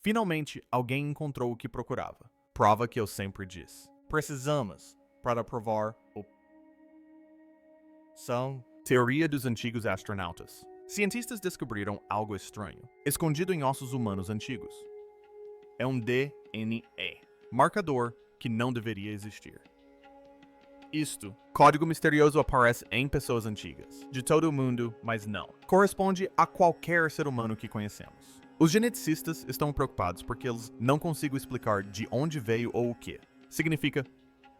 Finalmente, alguém encontrou o que procurava. Prova que eu sempre disse. Precisamos para provar o... São teoria dos antigos astronautas. Cientistas descobriram algo estranho, escondido em ossos humanos antigos. É um DNA, marcador que não deveria existir. Isto, código misterioso aparece em pessoas antigas, de todo o mundo, mas não. Corresponde a qualquer ser humano que conhecemos. Os geneticistas estão preocupados porque eles não conseguem explicar de onde veio ou o que. Significa,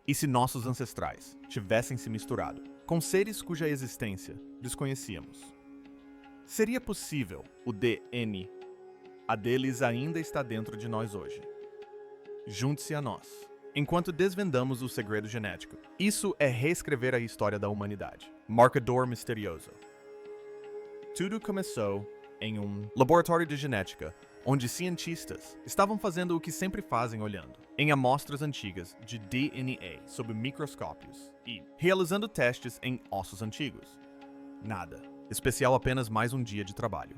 e se nossos ancestrais tivessem se misturado com seres cuja existência desconhecíamos? Seria possível o DNA deles ainda está dentro de nós hoje. Junte-se a nós, enquanto desvendamos o segredo genético. Isso é reescrever a história da humanidade. Marcador misterioso. Tudo começou em um laboratório de genética, onde cientistas estavam fazendo o que sempre fazem olhando, em amostras antigas de DNA sob microscópios e realizando testes em ossos antigos. Nada. Especial apenas mais um dia de trabalho.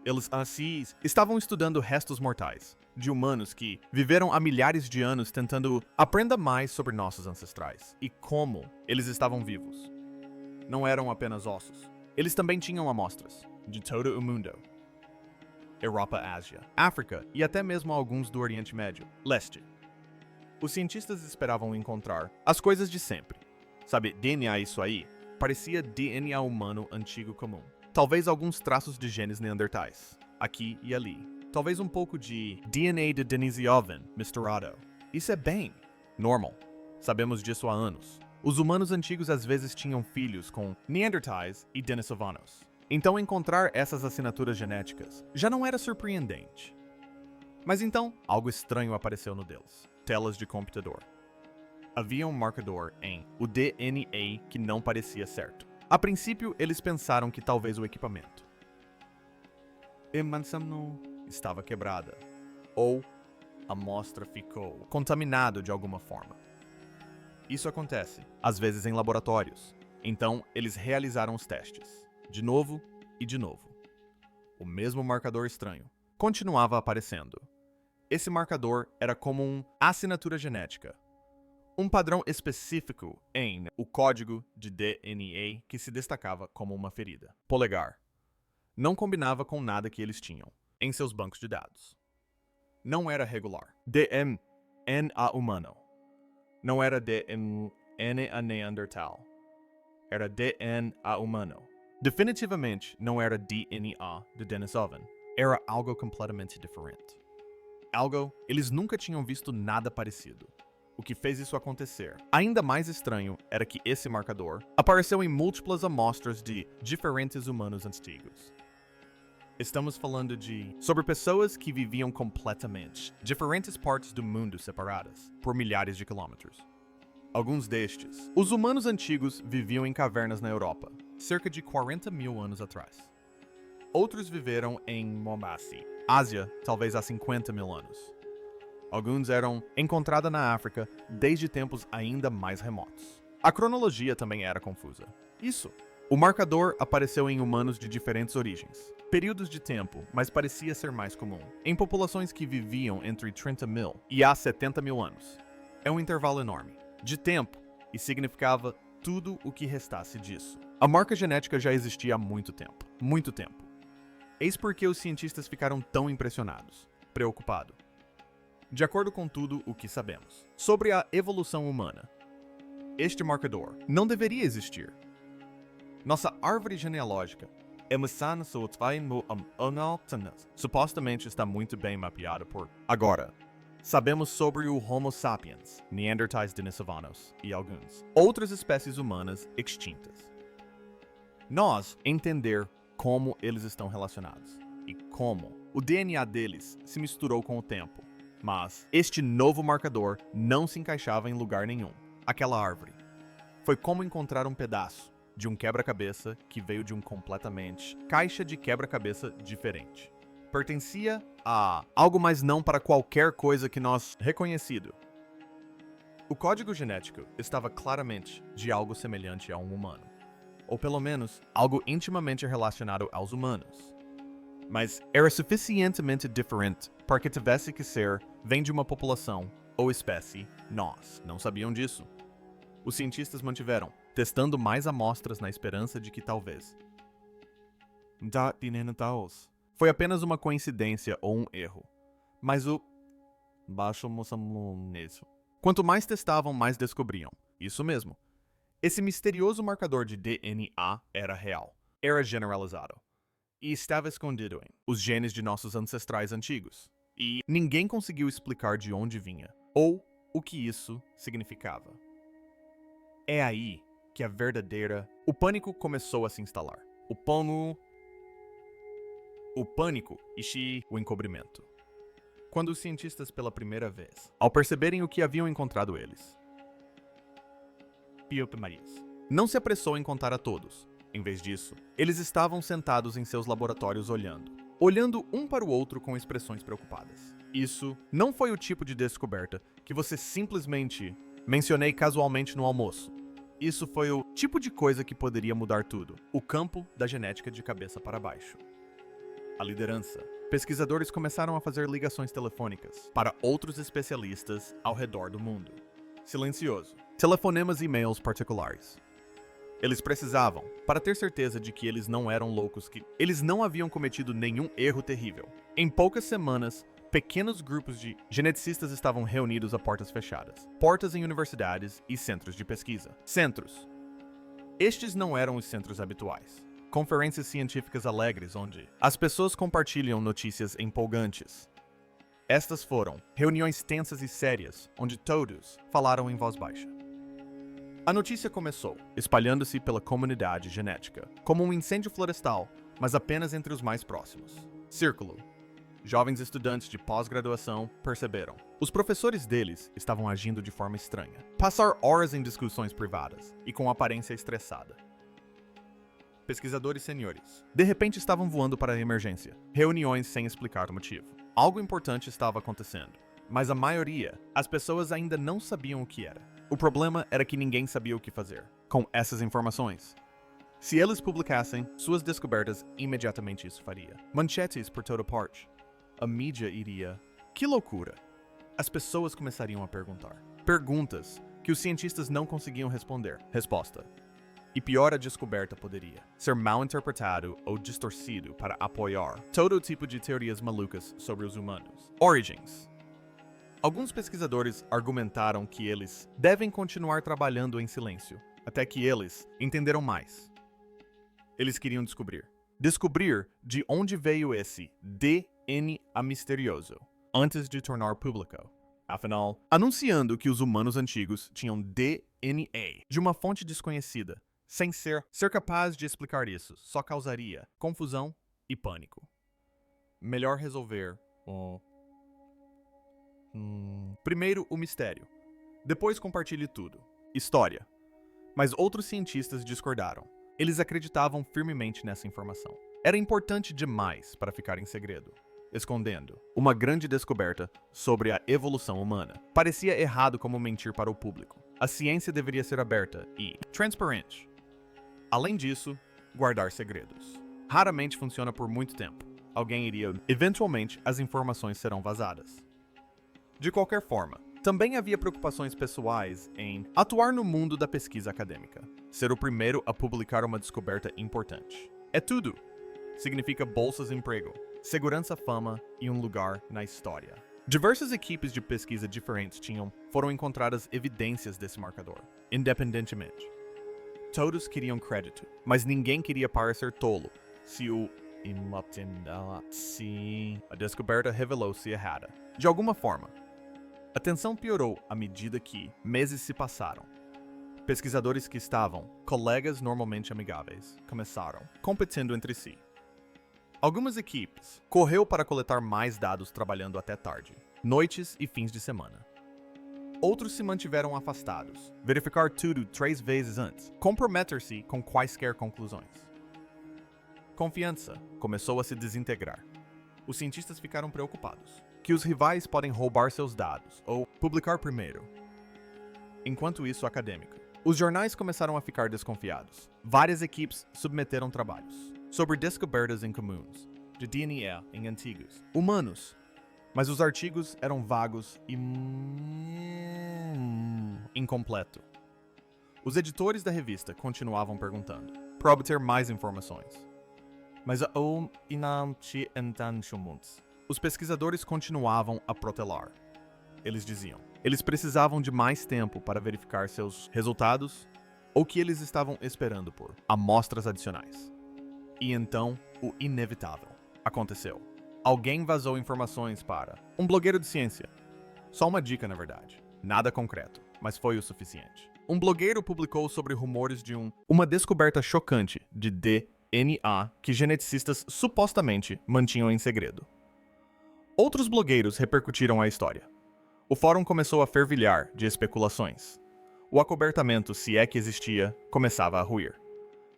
Eles assim estavam estudando restos mortais de humanos que viveram há milhares de anos tentando aprender mais sobre nossos ancestrais e como eles estavam vivos. Não eram apenas ossos. Eles também tinham amostras de todo o mundo. Europa, Ásia, África e até mesmo alguns do Oriente Médio, Leste. Os cientistas esperavam encontrar as coisas de sempre. Sabe, DNA isso aí? Parecia DNA humano antigo comum. Talvez alguns traços de genes neandertais, aqui e ali. Talvez um pouco de DNA de Denisovan misturado. Isso é bem normal. Sabemos disso há anos. Os humanos antigos às vezes tinham filhos com Neandertais e Denisovanos. Então encontrar essas assinaturas genéticas já não era surpreendente. Mas então, algo estranho apareceu no deles. Telas de computador. Havia um marcador em o DNA que não parecia certo. A princípio, eles pensaram que talvez o equipamento estava quebrada, ou a amostra ficou contaminada de alguma forma. Isso acontece, às vezes em laboratórios. Então, eles realizaram os testes, de novo e de novo. O mesmo marcador estranho continuava aparecendo. Esse marcador era como uma assinatura genética. Um padrão específico em o código de DNA que se destacava como uma ferida. Polegar. Não combinava com nada que eles tinham em seus bancos de dados. Não era regular. DNA humano. Não era DNA Neandertal. Era DNA humano. Definitivamente não era DNA de Denisovan. Era algo completamente diferente. Algo eles nunca tinham visto nada parecido. O que fez isso acontecer. Ainda mais estranho era que esse marcador apareceu em múltiplas amostras de diferentes humanos antigos. Estamos falando sobre pessoas que viviam completamente diferentes partes do mundo separadas por milhares de quilômetros. Alguns destes, os humanos antigos viviam em cavernas na Europa, cerca de 40 mil anos atrás. Outros viveram em Mombasa, Ásia, talvez há 50 mil anos. Alguns eram encontrados na África desde tempos ainda mais remotos. A cronologia também era confusa. Isso. O marcador apareceu em humanos de diferentes origens, períodos de tempo, mas parecia ser mais comum, em populações que viviam entre 30 mil e há 70 mil anos. É um intervalo enorme de tempo e significava tudo o que restasse disso. A marca genética já existia há muito tempo. Muito tempo. Eis porque os cientistas ficaram tão impressionados, preocupados. De acordo com tudo o que sabemos sobre a evolução humana, este marcador não deveria existir. Nossa árvore genealógica, supostamente está muito bem mapeada por agora. Sabemos sobre o Homo sapiens, Neandertais denisovanos e alguns outras espécies humanas extintas. Nós entender como eles estão relacionados e como o DNA deles se misturou com o tempo. Mas este novo marcador não se encaixava em lugar nenhum. Aquela árvore. Foi como encontrar um pedaço de um quebra-cabeça que veio de um completamente caixa de quebra-cabeça diferente. Pertencia a algo, mas não para qualquer coisa que nós reconhecido. O código genético estava claramente de algo semelhante a um humano. Ou pelo menos, algo intimamente relacionado aos humanos. mas era suficientemente diferente para que tivesse que ser vem de uma população ou espécie. Nós não sabiam disso. Os cientistas mantiveram, testando mais amostras na esperança de que talvez foi apenas uma coincidência ou um erro. Mas quanto mais testavam, mais descobriam. Isso mesmo. Esse misterioso marcador de DNA era real, era generalizado, e estava escondido em os genes de nossos ancestrais antigos. E ninguém conseguiu explicar de onde vinha, ou o que isso significava. É aí que o pânico começou a se instalar. O pânico e o encobrimento. Quando os cientistas pela primeira vez, ao perceberem o que haviam encontrado eles, não se apressou em contar a todos. Em vez disso, eles estavam sentados em seus laboratórios olhando um para o outro com expressões preocupadas. Isso não foi o tipo de descoberta que você simplesmente mencionei casualmente no almoço. Isso foi o tipo de coisa que poderia mudar tudo. O campo da genética de cabeça para baixo. A liderança. Pesquisadores começaram a fazer ligações telefônicas para outros especialistas ao redor do mundo. Silencioso. Telefonemas e e-mails particulares. Eles precisavam, para ter certeza de que eles não eram loucos, que eles não haviam cometido nenhum erro terrível. Em poucas semanas, pequenos grupos de geneticistas estavam reunidos a portas fechadas. Portas em universidades e centros de pesquisa. Centros. Estes não eram os centros habituais. Conferências científicas alegres onde as pessoas compartilham notícias empolgantes. Estas foram reuniões tensas e sérias, onde todos falaram em voz baixa. A notícia começou, espalhando-se pela comunidade genética, como um incêndio florestal, mas apenas entre os mais próximos. Círculo. Jovens estudantes de pós-graduação perceberam. Os professores deles estavam agindo de forma estranha. Passar horas em discussões privadas e com aparência estressada. Pesquisadores seniores. De repente estavam voando para a emergência. Reuniões sem explicar o motivo. Algo importante estava acontecendo, mas a maioria, as pessoas ainda não sabiam o que era. O problema era que ninguém sabia o que fazer com essas informações. Se eles publicassem suas descobertas, imediatamente isso faria manchetes por toda parte. A mídia iria... Que loucura! As pessoas começariam a perguntar. Perguntas que os cientistas não conseguiam responder. Resposta. E pior, a descoberta poderia ser mal interpretado ou distorcido para apoiar todo tipo de teorias malucas sobre os humanos. Origins. Alguns pesquisadores argumentaram que eles devem continuar trabalhando em silêncio, até que eles entenderam mais. Eles queriam descobrir de onde veio esse DNA misterioso, antes de tornar público. Afinal, anunciando que os humanos antigos tinham DNA de uma fonte desconhecida, sem ser capaz de explicar isso, só causaria confusão e pânico. Melhor resolver primeiro o mistério. Depois compartilhe tudo. História. Mas outros cientistas discordaram. Eles acreditavam firmemente nessa informação. Era importante demais para ficar em segredo, escondendo uma grande descoberta sobre a evolução humana. Parecia errado como mentir para o público. A ciência deveria ser aberta e transparente. Além disso, guardar segredos. Raramente funciona por muito tempo. Alguém iria... Eventualmente, as informações serão vazadas. De qualquer forma, também havia preocupações pessoais em atuar no mundo da pesquisa acadêmica. Ser o primeiro a publicar uma descoberta importante. É tudo. Significa bolsas de emprego, segurança, fama e um lugar na história. Diversas equipes de pesquisa diferentes foram encontradas evidências desse marcador, independentemente. Todos queriam crédito, mas ninguém queria parecer tolo se a descoberta revelou-se errada. De alguma forma, a tensão piorou à medida que meses se passaram. Pesquisadores que estavam, colegas normalmente amigáveis, começaram competindo entre si. Algumas equipes correu para coletar mais dados trabalhando até tarde, noites e fins de semana. Outros se mantiveram afastados, verificar tudo 3 vezes antes, comprometer-se com quaisquer conclusões. Confiança começou a se desintegrar. Os cientistas ficaram preocupados, que os rivais podem roubar seus dados ou publicar primeiro. Enquanto isso, acadêmico. Os jornais começaram a ficar desconfiados. Várias equipes submeteram trabalhos sobre descobertas incomuns, de DNA em antigos. Humanos. Mas os artigos eram vagos e incompleto. Os editores da revista continuavam perguntando, para obter mais informações. Mas os pesquisadores continuavam a protelar. Eles diziam, eles precisavam de mais tempo para verificar seus resultados ou que eles estavam esperando por amostras adicionais. E então, o inevitável aconteceu. Alguém vazou informações para um blogueiro de ciência. Só uma dica, na verdade. Nada concreto, mas foi o suficiente. Um blogueiro publicou sobre rumores de uma descoberta chocante de DNA que geneticistas supostamente mantinham em segredo. Outros blogueiros repercutiram a história. O fórum começou a fervilhar de especulações. O acobertamento, se é que existia, começava a ruir.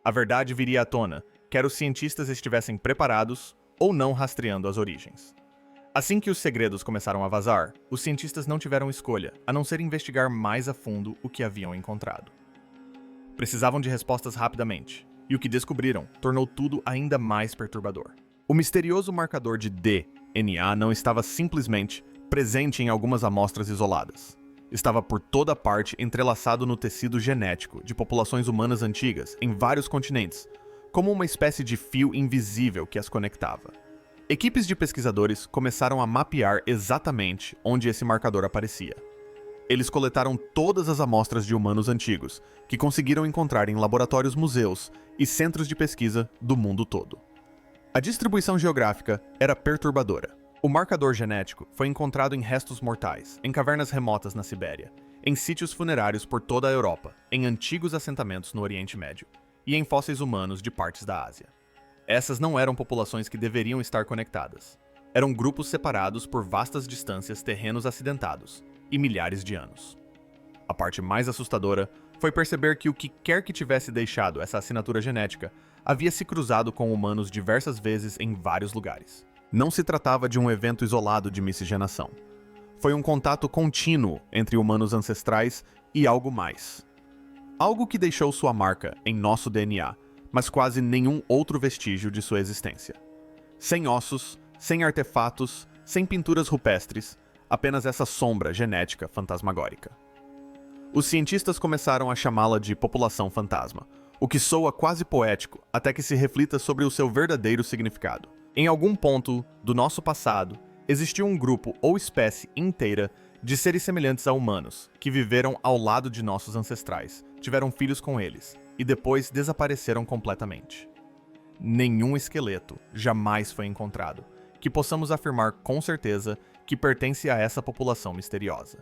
A verdade viria à tona, quer os cientistas estivessem preparados ou não rastreando as origens. Assim que os segredos começaram a vazar, os cientistas não tiveram escolha, a não ser investigar mais a fundo o que haviam encontrado. Precisavam de respostas rapidamente, e o que descobriram tornou tudo ainda mais perturbador. O misterioso marcador de DNA não estava simplesmente presente em algumas amostras isoladas. Estava por toda parte entrelaçado no tecido genético de populações humanas antigas em vários continentes, como uma espécie de fio invisível que as conectava. Equipes de pesquisadores começaram a mapear exatamente onde esse marcador aparecia. Eles coletaram todas as amostras de humanos antigos, que conseguiram encontrar em laboratórios, museus e centros de pesquisa do mundo todo. A distribuição geográfica era perturbadora. O marcador genético foi encontrado em restos mortais, em cavernas remotas na Sibéria, em sítios funerários por toda a Europa, em antigos assentamentos no Oriente Médio e em fósseis humanos de partes da Ásia. Essas não eram populações que deveriam estar conectadas. Eram grupos separados por vastas distâncias, terrenos acidentados e milhares de anos. A parte mais assustadora foi perceber que o que quer que tivesse deixado essa assinatura genética havia se cruzado com humanos diversas vezes em vários lugares. Não se tratava de um evento isolado de miscigenação. Foi um contato contínuo entre humanos ancestrais e algo mais. Algo que deixou sua marca em nosso DNA, mas quase nenhum outro vestígio de sua existência. Sem ossos, sem artefatos, sem pinturas rupestres, apenas essa sombra genética fantasmagórica. Os cientistas começaram a chamá-la de população fantasma, o que soa quase poético até que se reflita sobre o seu verdadeiro significado. Em algum ponto do nosso passado, existiu um grupo ou espécie inteira de seres semelhantes a humanos, que viveram ao lado de nossos ancestrais, tiveram filhos com eles, e depois desapareceram completamente. Nenhum esqueleto jamais foi encontrado, que possamos afirmar com certeza que pertence a essa população misteriosa.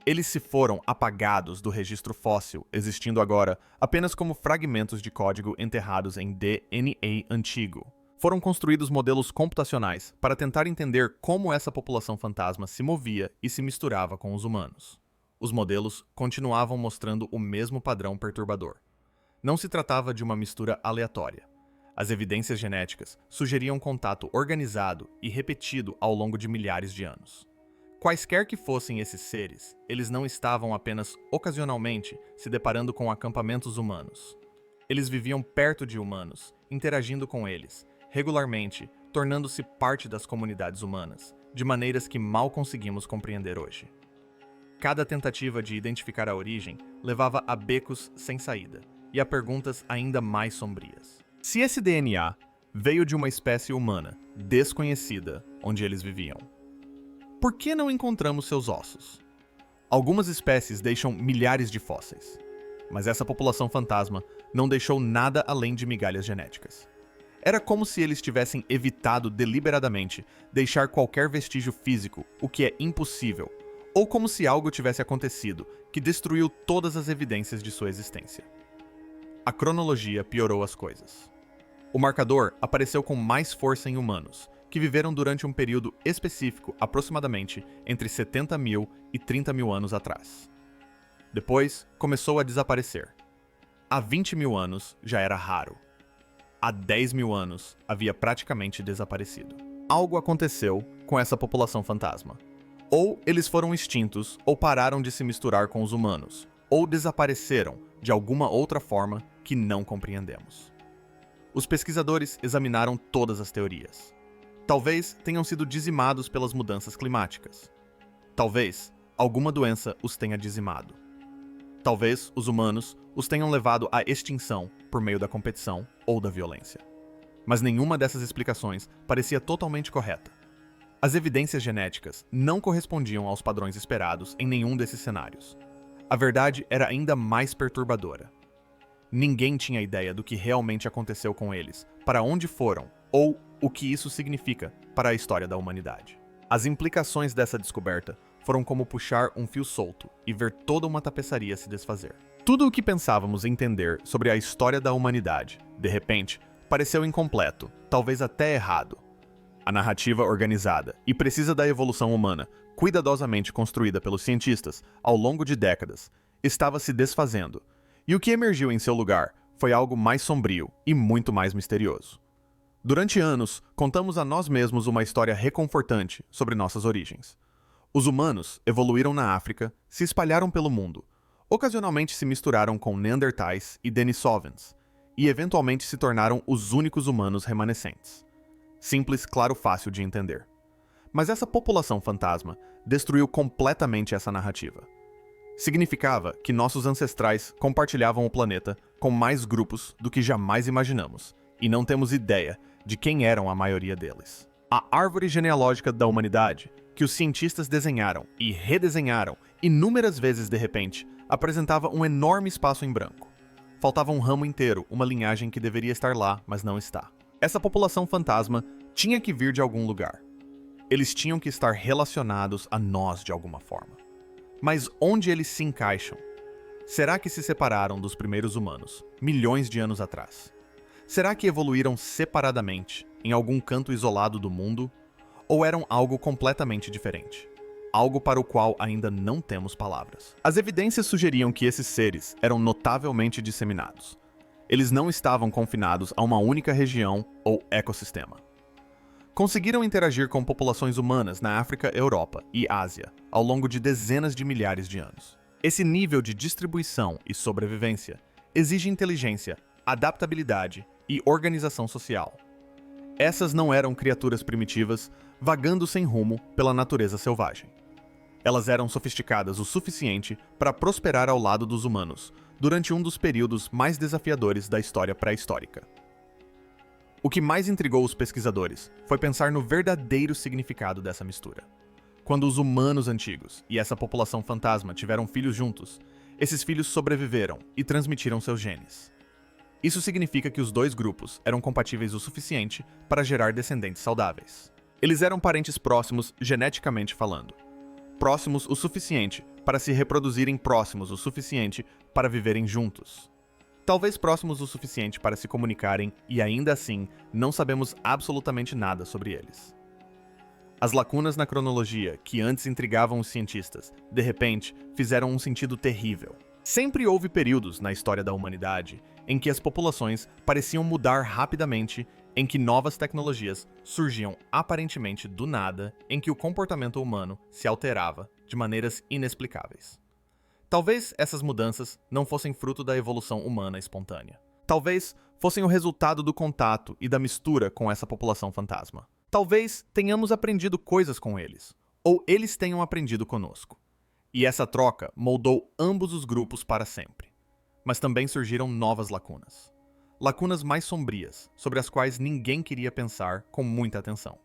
Eles se foram apagados do registro fóssil, existindo agora apenas como fragmentos de código enterrados em DNA antigo. Foram construídos modelos computacionais para tentar entender como essa população fantasma se movia e se misturava com os humanos. Os modelos continuavam mostrando o mesmo padrão perturbador. Não se tratava de uma mistura aleatória. As evidências genéticas sugeriam contato organizado e repetido ao longo de milhares de anos. Quaisquer que fossem esses seres, eles não estavam apenas ocasionalmente se deparando com acampamentos humanos. Eles viviam perto de humanos, interagindo com eles, regularmente, tornando-se parte das comunidades humanas, de maneiras que mal conseguimos compreender hoje. Cada tentativa de identificar a origem levava a becos sem saída e a perguntas ainda mais sombrias. Se esse DNA veio de uma espécie humana desconhecida onde eles viviam, por que não encontramos seus ossos? Algumas espécies deixam milhares de fósseis, mas essa população fantasma não deixou nada além de migalhas genéticas. Era como se eles tivessem evitado deliberadamente deixar qualquer vestígio físico, o que é impossível, ou como se algo tivesse acontecido que destruiu todas as evidências de sua existência. A cronologia piorou as coisas. O marcador apareceu com mais força em humanos, que viveram durante um período específico aproximadamente entre 70 mil e 30 mil anos atrás. Depois, começou a desaparecer. Há 20 mil anos já era raro. Há 10 mil anos havia praticamente desaparecido. Algo aconteceu com essa população fantasma. Ou eles foram extintos, ou pararam de se misturar com os humanos, ou desapareceram de alguma outra forma que não compreendemos. Os pesquisadores examinaram todas as teorias. Talvez tenham sido dizimados pelas mudanças climáticas. Talvez alguma doença os tenha dizimado. Talvez os humanos os tenham levado à extinção por meio da competição ou da violência. Mas nenhuma dessas explicações parecia totalmente correta. As evidências genéticas não correspondiam aos padrões esperados em nenhum desses cenários. A verdade era ainda mais perturbadora. Ninguém tinha ideia do que realmente aconteceu com eles, para onde foram, ou o que isso significa para a história da humanidade. As implicações dessa descoberta foram como puxar um fio solto e ver toda uma tapeçaria se desfazer. Tudo o que pensávamos entender sobre a história da humanidade, de repente, pareceu incompleto, talvez até errado. A narrativa organizada e precisa da evolução humana, cuidadosamente construída pelos cientistas ao longo de décadas, estava se desfazendo, e o que emergiu em seu lugar foi algo mais sombrio e muito mais misterioso. Durante anos, contamos a nós mesmos uma história reconfortante sobre nossas origens. Os humanos evoluíram na África, se espalharam pelo mundo, ocasionalmente se misturaram com Neandertais e Denisovans, e eventualmente se tornaram os únicos humanos remanescentes. Simples, claro, fácil de entender. Mas essa população fantasma destruiu completamente essa narrativa. Significava que nossos ancestrais compartilhavam o planeta com mais grupos do que jamais imaginamos, e não temos ideia de quem eram a maioria deles. A árvore genealógica da humanidade, que os cientistas desenharam e redesenharam inúmeras vezes de repente, apresentava um enorme espaço em branco. Faltava um ramo inteiro, uma linhagem que deveria estar lá, mas não está. Essa população fantasma tinha que vir de algum lugar. Eles tinham que estar relacionados a nós de alguma forma. Mas onde eles se encaixam? Será que se separaram dos primeiros humanos, milhões de anos atrás? Será que evoluíram separadamente, em algum canto isolado do mundo? Ou eram algo completamente diferente? Algo para o qual ainda não temos palavras. As evidências sugeriam que esses seres eram notavelmente disseminados. Eles não estavam confinados a uma única região ou ecossistema. Conseguiram interagir com populações humanas na África, Europa e Ásia ao longo de dezenas de milhares de anos. Esse nível de distribuição e sobrevivência exige inteligência, adaptabilidade e organização social. Essas não eram criaturas primitivas vagando sem rumo pela natureza selvagem. Elas eram sofisticadas o suficiente para prosperar ao lado dos humanos durante um dos períodos mais desafiadores da história pré-histórica. O que mais intrigou os pesquisadores foi pensar no verdadeiro significado dessa mistura. Quando os humanos antigos e essa população fantasma tiveram filhos juntos, esses filhos sobreviveram e transmitiram seus genes. Isso significa que os dois grupos eram compatíveis o suficiente para gerar descendentes saudáveis. Eles eram parentes próximos geneticamente falando. Próximos o suficiente para se reproduzirem próximos o suficiente para viverem juntos. Talvez próximos o suficiente para se comunicarem e ainda assim não sabemos absolutamente nada sobre eles. As lacunas na cronologia que antes intrigavam os cientistas, de repente, fizeram um sentido terrível. Sempre houve períodos na história da humanidade em que as populações pareciam mudar rapidamente, em que novas tecnologias surgiam aparentemente do nada, em que o comportamento humano se alterava de maneiras inexplicáveis. Talvez essas mudanças não fossem fruto da evolução humana espontânea. Talvez fossem o resultado do contato e da mistura com essa população fantasma. Talvez tenhamos aprendido coisas com eles, ou eles tenham aprendido conosco. E essa troca moldou ambos os grupos para sempre. Mas também surgiram novas lacunas. Lacunas mais sombrias, sobre as quais ninguém queria pensar com muita atenção.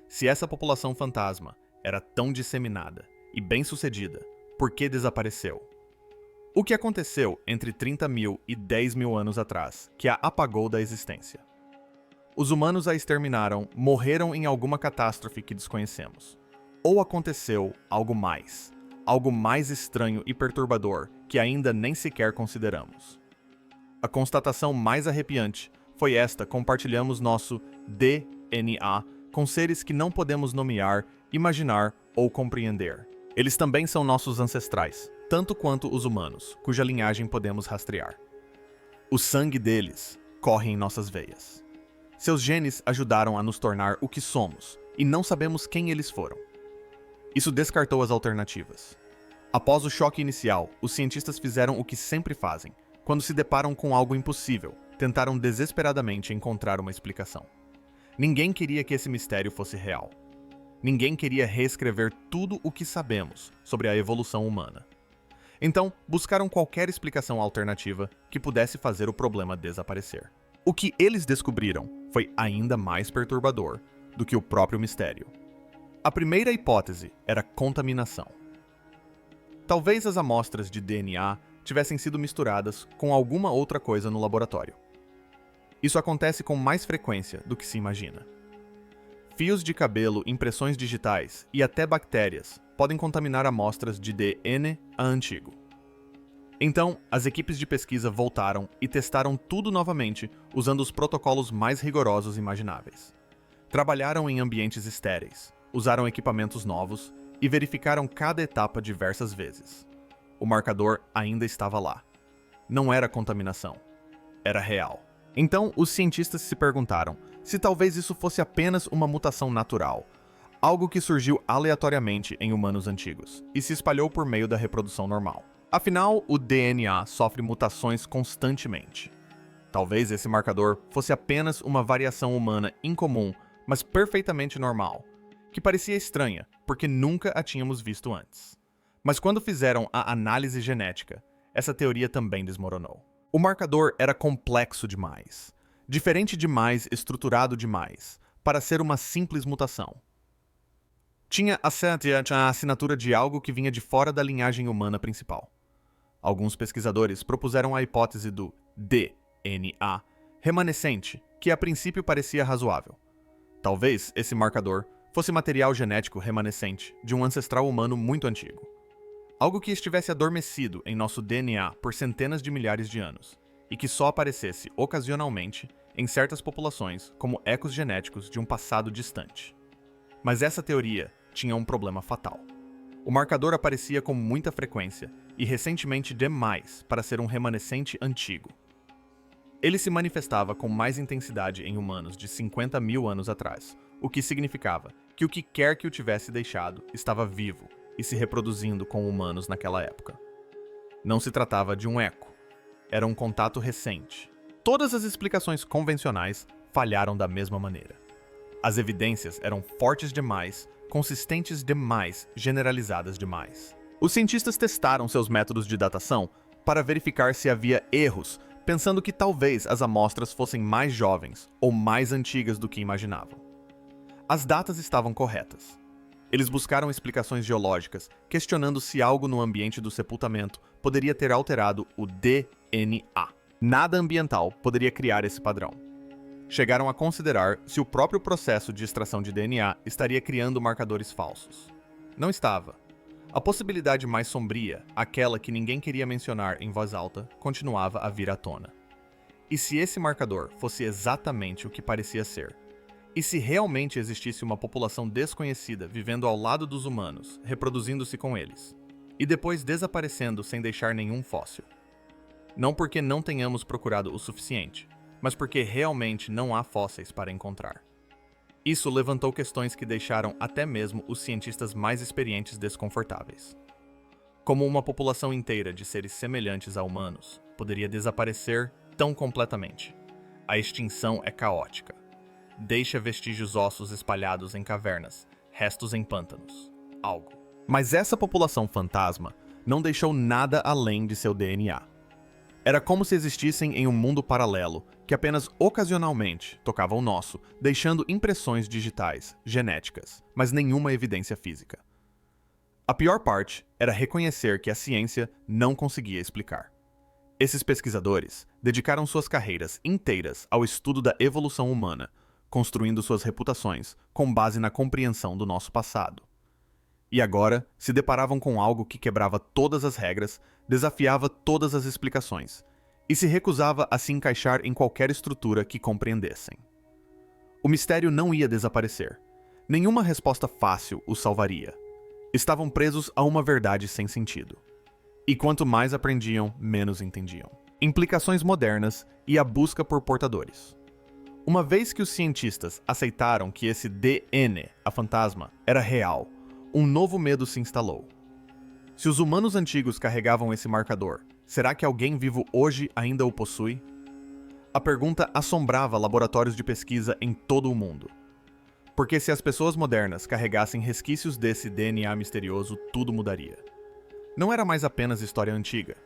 Se essa população fantasma era tão disseminada e bem-sucedida, por que desapareceu? O que aconteceu entre 30 mil e 10 mil anos atrás, que a apagou da existência? Os humanos a exterminaram, morreram em alguma catástrofe que desconhecemos. Ou aconteceu algo mais estranho e perturbador que ainda nem sequer consideramos. A constatação mais arrepiante foi esta: compartilhamos nosso DNA com seres que não podemos nomear, imaginar ou compreender. Eles também são nossos ancestrais, tanto quanto os humanos, cuja linhagem podemos rastrear. O sangue deles corre em nossas veias. Seus genes ajudaram a nos tornar o que somos, e não sabemos quem eles foram. Isso descartou as alternativas. Após o choque inicial, os cientistas fizeram o que sempre fazem, quando se deparam com algo impossível, tentaram desesperadamente encontrar uma explicação. Ninguém queria que esse mistério fosse real. Ninguém queria reescrever tudo o que sabemos sobre a evolução humana. Então, buscaram qualquer explicação alternativa que pudesse fazer o problema desaparecer. O que eles descobriram foi ainda mais perturbador do que o próprio mistério. A primeira hipótese era contaminação. Talvez as amostras de DNA tivessem sido misturadas com alguma outra coisa no laboratório. Isso acontece com mais frequência do que se imagina. Fios de cabelo, impressões digitais e até bactérias podem contaminar amostras de DNA antigo. Então, as equipes de pesquisa voltaram e testaram tudo novamente usando os protocolos mais rigorosos imagináveis. Trabalharam em ambientes estéreis, usaram equipamentos novos e verificaram cada etapa diversas vezes. O marcador ainda estava lá. Não era contaminação. Era real. Então, os cientistas se perguntaram se talvez isso fosse apenas uma mutação natural, algo que surgiu aleatoriamente em humanos antigos e se espalhou por meio da reprodução normal. Afinal, o DNA sofre mutações constantemente. Talvez esse marcador fosse apenas uma variação humana incomum, mas perfeitamente normal, que parecia estranha, porque nunca a tínhamos visto antes. Mas quando fizeram a análise genética, essa teoria também desmoronou. O marcador era complexo demais, diferente demais, estruturado demais, para ser uma simples mutação. Tinha a assinatura de algo que vinha de fora da linhagem humana principal. Alguns pesquisadores propuseram a hipótese do DNA remanescente, que a princípio parecia razoável. Talvez esse marcador fosse material genético remanescente de um ancestral humano muito antigo. Algo que estivesse adormecido em nosso DNA por centenas de milhares de anos, e que só aparecesse ocasionalmente em certas populações como ecos genéticos de um passado distante. Mas essa teoria tinha um problema fatal. O marcador aparecia com muita frequência e recentemente demais para ser um remanescente antigo. Ele se manifestava com mais intensidade em humanos de 50 mil anos atrás, o que significava que o que quer que o tivesse deixado estava vivo e se reproduzindo com humanos naquela época. Não se tratava de um eco. Era um contato recente. Todas as explicações convencionais falharam da mesma maneira. As evidências eram fortes demais, consistentes demais, generalizadas demais. Os cientistas testaram seus métodos de datação para verificar se havia erros, pensando que talvez as amostras fossem mais jovens ou mais antigas do que imaginavam. As datas estavam corretas. Eles buscaram explicações geológicas, questionando se algo no ambiente do sepultamento poderia ter alterado o DNA. Nada ambiental poderia criar esse padrão. Chegaram a considerar se o próprio processo de extração de DNA estaria criando marcadores falsos. Não estava. A possibilidade mais sombria, aquela que ninguém queria mencionar em voz alta, continuava a vir à tona. E se esse marcador fosse exatamente o que parecia ser? E se realmente existisse uma população desconhecida vivendo ao lado dos humanos, reproduzindo-se com eles, e depois desaparecendo sem deixar nenhum fóssil? Não porque não tenhamos procurado o suficiente, mas porque realmente não há fósseis para encontrar. Isso levantou questões que deixaram até mesmo os cientistas mais experientes desconfortáveis. Como uma população inteira de seres semelhantes a humanos poderia desaparecer tão completamente? A extinção é caótica. Deixa vestígios ósseos espalhados em cavernas, restos em pântanos. Algo. Mas essa população fantasma não deixou nada além de seu DNA. Era como se existissem em um mundo paralelo que apenas ocasionalmente tocava o nosso, deixando impressões digitais, genéticas, mas nenhuma evidência física. A pior parte era reconhecer que a ciência não conseguia explicar. Esses pesquisadores dedicaram suas carreiras inteiras ao estudo da evolução humana, construindo suas reputações com base na compreensão do nosso passado. E agora se deparavam com algo que quebrava todas as regras, desafiava todas as explicações, e se recusava a se encaixar em qualquer estrutura que compreendessem. O mistério não ia desaparecer. Nenhuma resposta fácil os salvaria. Estavam presos a uma verdade sem sentido. E quanto mais aprendiam, menos entendiam. Implicações modernas e a busca por portadores. Uma vez que os cientistas aceitaram que esse DNA, a fantasma, era real, um novo medo se instalou. Se os humanos antigos carregavam esse marcador, será que alguém vivo hoje ainda o possui? A pergunta assombrava laboratórios de pesquisa em todo o mundo. Porque se as pessoas modernas carregassem resquícios desse DNA misterioso, tudo mudaria. Não era mais apenas história antiga.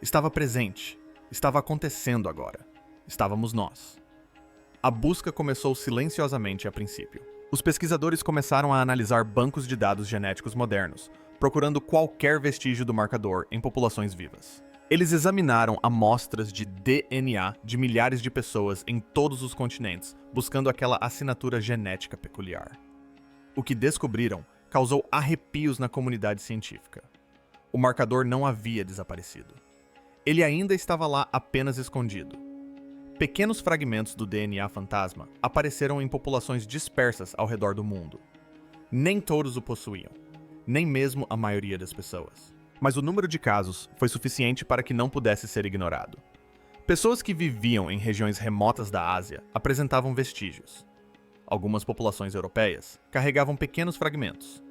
Estava presente. Estava acontecendo agora. Estávamos nós. A busca começou silenciosamente a princípio. Os pesquisadores começaram a analisar bancos de dados genéticos modernos, procurando qualquer vestígio do marcador em populações vivas. Eles examinaram amostras de DNA de milhares de pessoas em todos os continentes, buscando aquela assinatura genética peculiar. O que descobriram causou arrepios na comunidade científica. O marcador não havia desaparecido. Ele ainda estava lá apenas escondido. Pequenos fragmentos do DNA fantasma apareceram em populações dispersas ao redor do mundo. Nem todos o possuíam, nem mesmo a maioria das pessoas. Mas o número de casos foi suficiente para que não pudesse ser ignorado. Pessoas que viviam em regiões remotas da Ásia apresentavam vestígios. Algumas populações europeias carregavam pequenos fragmentos.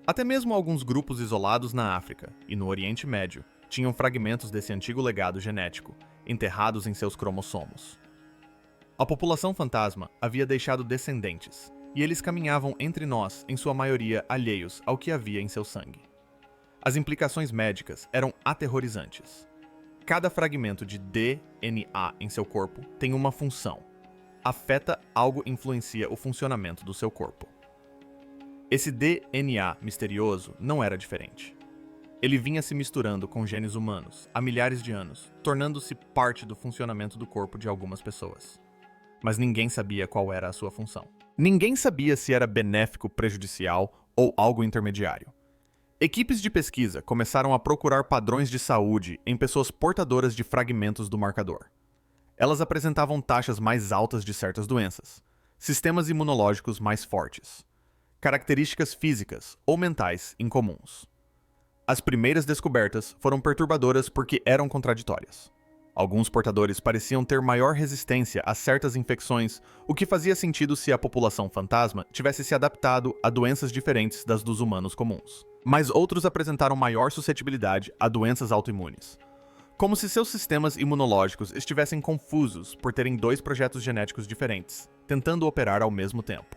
Até mesmo alguns grupos isolados na África e no Oriente Médio tinham fragmentos desse antigo legado genético, enterrados em seus cromossomos. A população fantasma havia deixado descendentes, e eles caminhavam entre nós, em sua maioria alheios ao que havia em seu sangue. As implicações médicas eram aterrorizantes. Cada fragmento de DNA em seu corpo tem uma função. Afeta algo influencia o funcionamento do seu corpo. Esse DNA misterioso não era diferente. Ele vinha se misturando com genes humanos há milhares de anos, tornando-se parte do funcionamento do corpo de algumas pessoas. Mas ninguém sabia qual era a sua função. Ninguém sabia se era benéfico, prejudicial ou algo intermediário. Equipes de pesquisa começaram a procurar padrões de saúde em pessoas portadoras de fragmentos do marcador. Elas apresentavam taxas mais altas de certas doenças, sistemas imunológicos mais fortes, características físicas ou mentais incomuns. As primeiras descobertas foram perturbadoras porque eram contraditórias. Alguns portadores pareciam ter maior resistência a certas infecções, o que fazia sentido se a população fantasma tivesse se adaptado a doenças diferentes das dos humanos comuns. Mas outros apresentaram maior suscetibilidade a doenças autoimunes, como se seus sistemas imunológicos estivessem confusos por terem dois projetos genéticos diferentes, tentando operar ao mesmo tempo.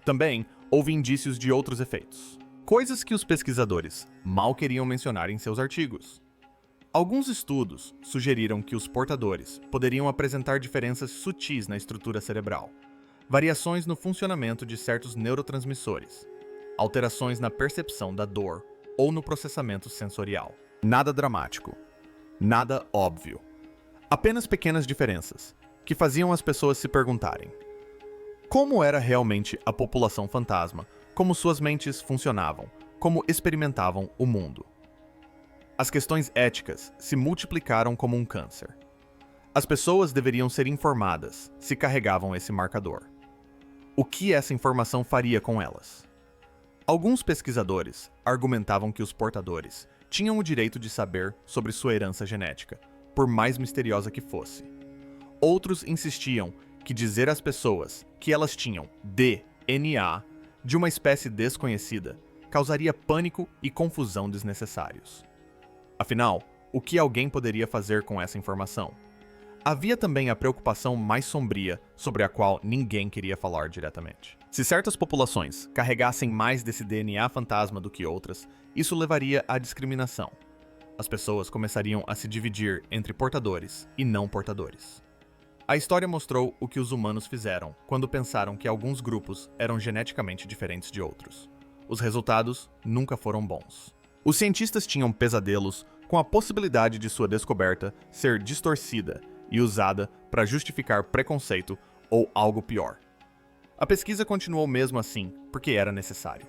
Também houve indícios de outros efeitos, coisas que os pesquisadores mal queriam mencionar em seus artigos. Alguns estudos sugeriram que os portadores poderiam apresentar diferenças sutis na estrutura cerebral, variações no funcionamento de certos neurotransmissores, alterações na percepção da dor ou no processamento sensorial. Nada dramático, nada óbvio. Apenas pequenas diferenças que faziam as pessoas se perguntarem: como era realmente a população fantasma, como suas mentes funcionavam, como experimentavam o mundo. As questões éticas se multiplicaram como um câncer. As pessoas deveriam ser informadas se carregavam esse marcador. O que essa informação faria com elas? Alguns pesquisadores argumentavam que os portadores tinham o direito de saber sobre sua herança genética, por mais misteriosa que fosse. Outros insistiam que dizer às pessoas que elas tinham DNA de uma espécie desconhecida causaria pânico e confusão desnecessários. Afinal, o que alguém poderia fazer com essa informação? Havia também a preocupação mais sombria sobre a qual ninguém queria falar diretamente. Se certas populações carregassem mais desse DNA fantasma do que outras, isso levaria à discriminação. As pessoas começariam a se dividir entre portadores e não portadores. A história mostrou o que os humanos fizeram quando pensaram que alguns grupos eram geneticamente diferentes de outros. Os resultados nunca foram bons. Os cientistas tinham pesadelos com a possibilidade de sua descoberta ser distorcida e usada para justificar preconceito ou algo pior. A pesquisa continuou mesmo assim porque era necessário.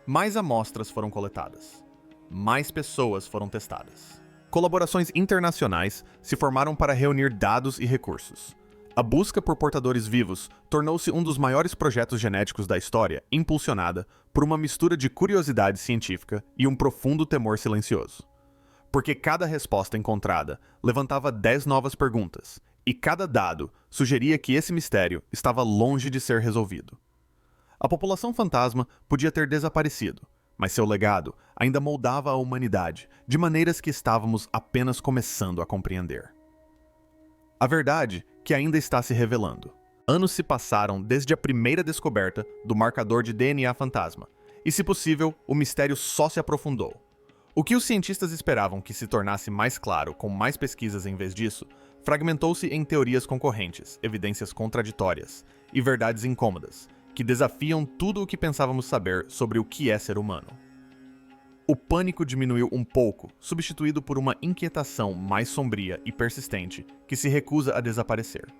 Mais amostras foram coletadas. Mais pessoas foram testadas. Colaborações internacionais se formaram para reunir dados e recursos. A busca por portadores vivos tornou-se um dos maiores projetos genéticos da história, impulsionada por uma mistura de curiosidade científica e um profundo temor silencioso. Porque cada resposta encontrada levantava 10 novas perguntas, e cada dado sugeria que esse mistério estava longe de ser resolvido. A população fantasma podia ter desaparecido, mas seu legado ainda moldava a humanidade de maneiras que estávamos apenas começando a compreender. A verdade que ainda está se revelando. Anos se passaram desde a primeira descoberta do marcador de DNA fantasma, e, se possível, o mistério só se aprofundou. O que os cientistas esperavam que se tornasse mais claro com mais pesquisas em vez disso, fragmentou-se em teorias concorrentes, evidências contraditórias e verdades incômodas, que desafiam tudo o que pensávamos saber sobre o que é ser humano. O pânico diminuiu um pouco, substituído por uma inquietação mais sombria e persistente que se recusa a desaparecer.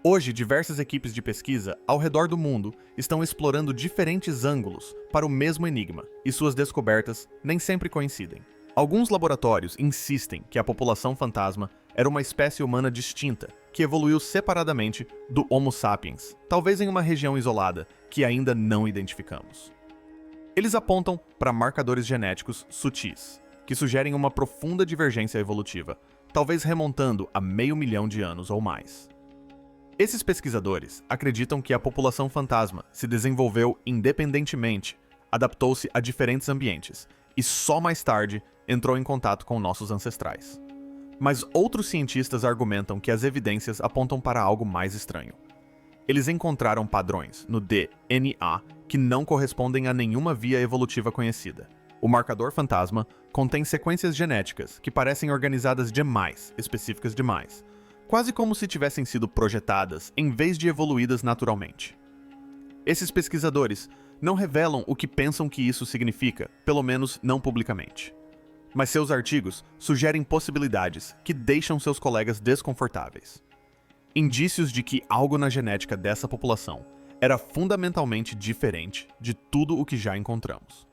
Hoje, diversas equipes de pesquisa ao redor do mundo estão explorando diferentes ângulos para o mesmo enigma, e suas descobertas nem sempre coincidem. Alguns laboratórios insistem que a população fantasma era uma espécie humana distinta, que evoluiu separadamente do Homo sapiens, talvez em uma região isolada que ainda não identificamos. Eles apontam para marcadores genéticos sutis, que sugerem uma profunda divergência evolutiva, talvez remontando a 500 mil de anos ou mais. Esses pesquisadores acreditam que a população fantasma se desenvolveu independentemente, adaptou-se a diferentes ambientes e só mais tarde entrou em contato com nossos ancestrais. Mas outros cientistas argumentam que as evidências apontam para algo mais estranho. Eles encontraram padrões no DNA que não correspondem a nenhuma via evolutiva conhecida. O marcador fantasma contém sequências genéticas que parecem organizadas demais, específicas demais, quase como se tivessem sido projetadas em vez de evoluídas naturalmente. Esses pesquisadores não revelam o que pensam que isso significa, pelo menos não publicamente. Mas seus artigos sugerem possibilidades que deixam seus colegas desconfortáveis. Indícios de que algo na genética dessa população era fundamentalmente diferente de tudo o que já encontramos.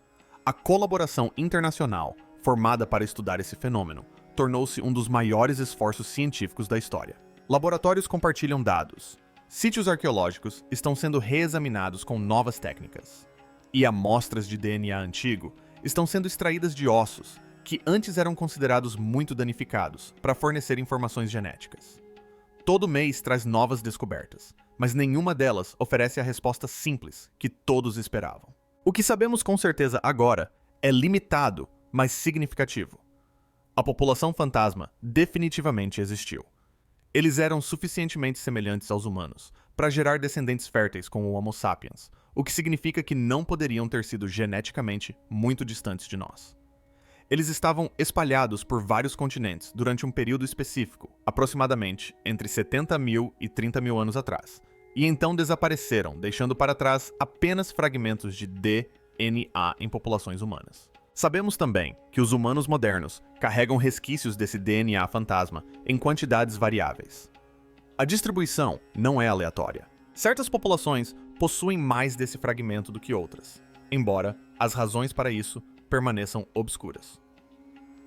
A colaboração internacional, formada para estudar esse fenômeno, tornou-se um dos maiores esforços científicos da história. Laboratórios compartilham dados. Sítios arqueológicos estão sendo reexaminados com novas técnicas. E amostras de DNA antigo estão sendo extraídas de ossos, que antes eram considerados muito danificados, para fornecer informações genéticas. Todo mês traz novas descobertas, mas nenhuma delas oferece a resposta simples que todos esperavam. O que sabemos com certeza agora é limitado, mas significativo. A população fantasma definitivamente existiu. Eles eram suficientemente semelhantes aos humanos para gerar descendentes férteis com o Homo sapiens, o que significa que não poderiam ter sido geneticamente muito distantes de nós. Eles estavam espalhados por vários continentes durante um período específico, aproximadamente entre 70 mil e 30 mil anos atrás, e então desapareceram, deixando para trás apenas fragmentos de DNA em populações humanas. Sabemos também que os humanos modernos carregam resquícios desse DNA fantasma em quantidades variáveis. A distribuição não é aleatória. Certas populações possuem mais desse fragmento do que outras, embora as razões para isso permaneçam obscuras.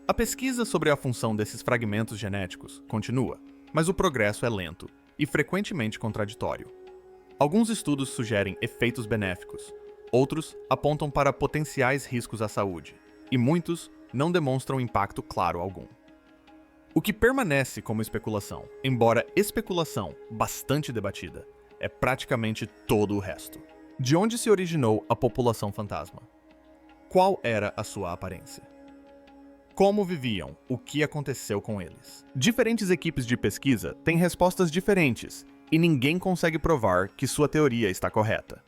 A pesquisa sobre a função desses fragmentos genéticos continua, mas o progresso é lento e frequentemente contraditório. Alguns estudos sugerem efeitos benéficos, outros apontam para potenciais riscos à saúde, e muitos não demonstram impacto claro algum. O que permanece como especulação, embora especulação bastante debatida, é praticamente todo o resto. De onde se originou a população fantasma? Qual era a sua aparência? Como viviam? O que aconteceu com eles? Diferentes equipes de pesquisa têm respostas diferentes, e ninguém consegue provar que sua teoria está correta.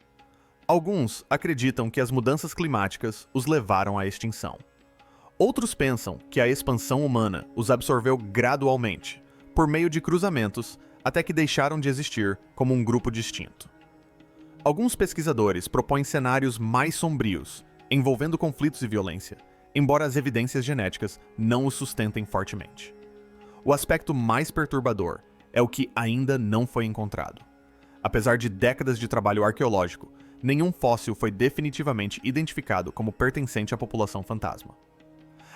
Alguns acreditam que as mudanças climáticas os levaram à extinção. Outros pensam que a expansão humana os absorveu gradualmente, por meio de cruzamentos, até que deixaram de existir como um grupo distinto. Alguns pesquisadores propõem cenários mais sombrios, envolvendo conflitos e violência, embora as evidências genéticas não os sustentem fortemente. O aspecto mais perturbador é o que ainda não foi encontrado. Apesar de décadas de trabalho arqueológico, nenhum fóssil foi definitivamente identificado como pertencente à população fantasma.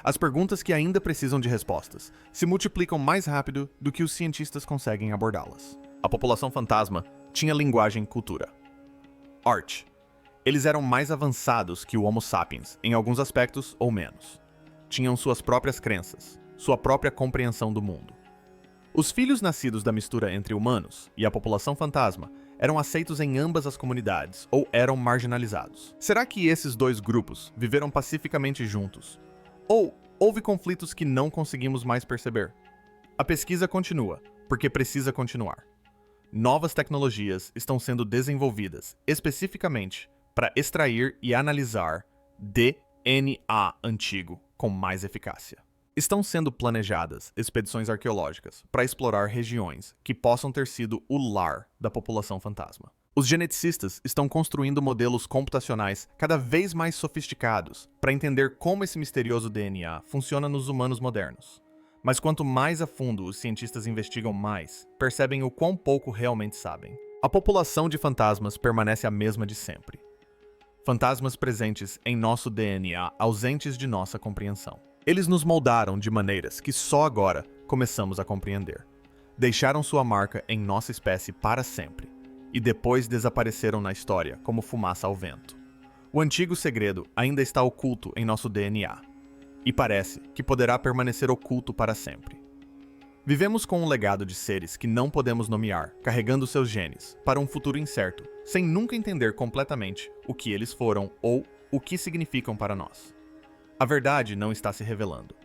As perguntas que ainda precisam de respostas se multiplicam mais rápido do que os cientistas conseguem abordá-las. A população fantasma tinha linguagem e cultura. Arte. Eles eram mais avançados que o Homo sapiens, em alguns aspectos ou menos. Tinham suas próprias crenças, sua própria compreensão do mundo. Os filhos nascidos da mistura entre humanos e a população fantasma eram aceitos em ambas as comunidades ou eram marginalizados. Será que esses dois grupos viveram pacificamente juntos? Ou houve conflitos que não conseguimos mais perceber? A pesquisa continua, porque precisa continuar. novas tecnologias estão sendo desenvolvidas especificamente para extrair e analisar DNA antigo com mais eficácia. Estão sendo planejadas expedições arqueológicas para explorar regiões que possam ter sido o lar da população fantasma. Os geneticistas estão construindo modelos computacionais cada vez mais sofisticados para entender como esse misterioso DNA funciona nos humanos modernos. Mas quanto mais a fundo os cientistas investigam mais, percebem o quão pouco realmente sabem. A população de fantasmas permanece a mesma de sempre. Fantasmas presentes em nosso DNA, ausentes de nossa compreensão. Eles nos moldaram de maneiras que só agora começamos a compreender. Deixaram sua marca em nossa espécie para sempre. E depois desapareceram na história como fumaça ao vento. O antigo segredo ainda está oculto em nosso DNA, e parece que poderá permanecer oculto para sempre. Vivemos com um legado de seres que não podemos nomear, carregando seus genes, para um futuro incerto, sem nunca entender completamente o que eles foram ou o que significam para nós. A verdade não está se revelando.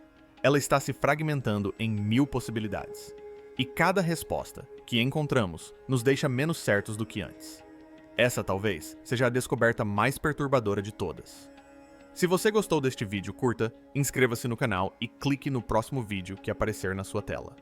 Ela está se fragmentando em 1000 possibilidades. E cada resposta que encontramos nos deixa menos certos do que antes. Essa talvez seja a descoberta mais perturbadora de todas. Se você gostou deste vídeo, curta, inscreva-se no canal e clique no próximo vídeo que aparecer na sua tela.